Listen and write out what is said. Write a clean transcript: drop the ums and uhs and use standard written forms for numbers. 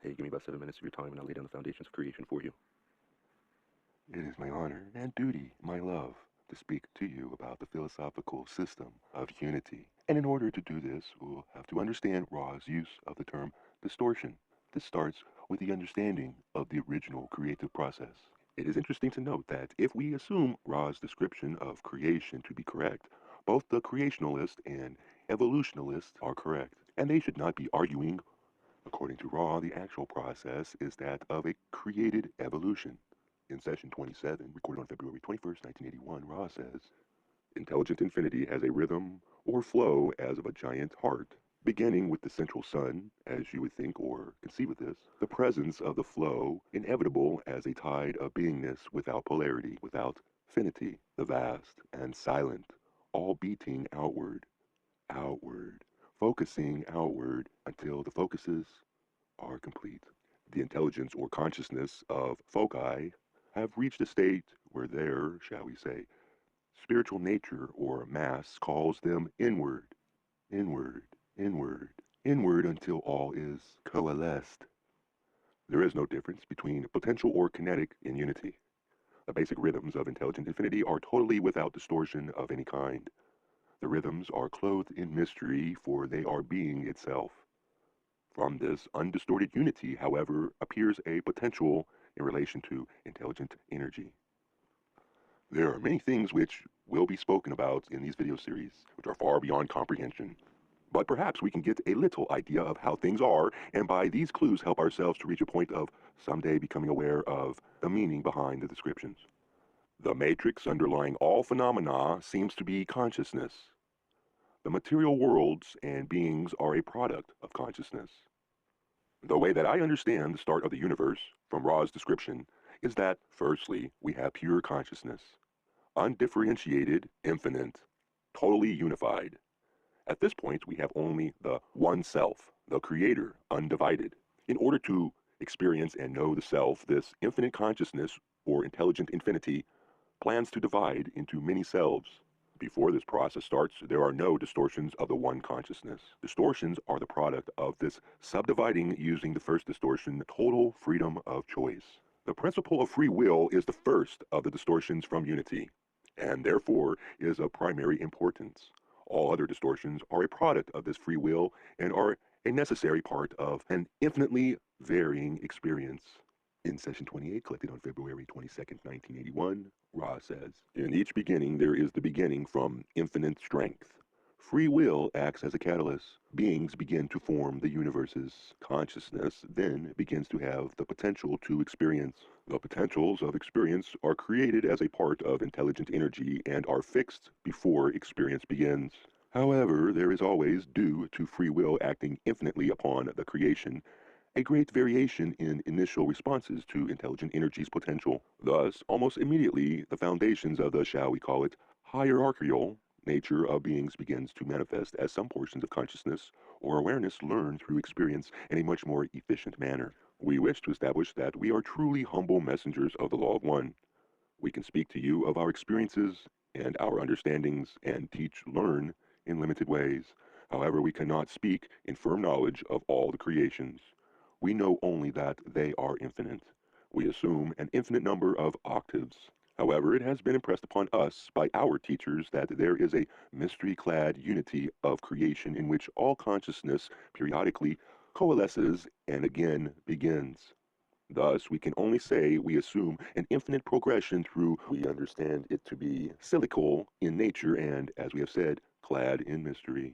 Hey, give me about 7 minutes of your time and I'll lay down the foundations of creation for you. It is my honor and duty, my love, to speak to you about the philosophical system of unity. And in order to do this, we'll have to understand Ra's use of the term distortion. This starts with the understanding of the original creative process. It is interesting to note that if we assume Ra's description of creation to be correct, both the creationalist and evolutionalist are correct, and they should not be arguing. According to Ra, the actual process is that of a created evolution. In session 27, recorded on February 21st, 1981, Ra says, Intelligent infinity has a rhythm or flow as of a giant heart, beginning with the central sun, as you would think or conceive of this, the presence of the flow inevitable as a tide of beingness without polarity, without finity, the vast and silent, all beating outward, outward, focusing outward until the focuses are complete. The intelligence or consciousness of foci have reached a state where their, shall we say, spiritual nature or mass calls them inward, inward, inward, inward until all is coalesced. There is no difference between potential or kinetic in unity. The basic rhythms of intelligent infinity are totally without distortion of any kind. The rhythms are clothed in mystery, for they are being itself. From this undistorted unity, however, appears a potential in relation to intelligent energy. There are many things which will be spoken about in these video series, which are far beyond comprehension. But perhaps we can get a little idea of how things are, and by these clues help ourselves to reach a point of someday becoming aware of the meaning behind the descriptions. The matrix underlying all phenomena seems to be consciousness. The material worlds and beings are a product of consciousness. The way that I understand the start of the universe, from Ra's description, is that, firstly, we have pure consciousness, undifferentiated, infinite, totally unified. At this point, we have only the one self, the creator, undivided. In order to experience and know the self, this infinite consciousness, or intelligent infinity, plans to divide into many selves. Before this process starts, there are no distortions of the one consciousness. Distortions are the product of this subdividing using the first distortion, total freedom of choice. The principle of free will is the first of the distortions from unity, and therefore is of primary importance. All other distortions are a product of this free will and are a necessary part of an infinitely varying experience. In session 28, collected on February 22nd, 1981, Ra says, In each beginning there is the beginning from infinite strength. Free will acts as a catalyst. Beings begin to form the universes. Consciousness then begins to have the potential to experience. The potentials of experience are created as a part of intelligent energy and are fixed before experience begins. However, there is always, due to free will acting infinitely upon the creation, a great variation in initial responses to intelligent energy's potential. Thus, almost immediately, the foundations of the, shall we call it, hierarchical nature of beings begins to manifest as some portions of consciousness or awareness learn through experience in a much more efficient manner. We wish to establish that we are truly humble messengers of the Law of One. We can speak to you of our experiences and our understandings and teach, learn in limited ways. However, we cannot speak in firm knowledge of all the creations. We know only that they are infinite. We assume an infinite number of octaves. However, it has been impressed upon us by our teachers that there is a mystery-clad unity of creation in which all consciousness periodically coalesces and again begins. Thus, we can only say we assume an infinite progression through we understand it to be cyclical in nature and, as we have said, clad in mystery.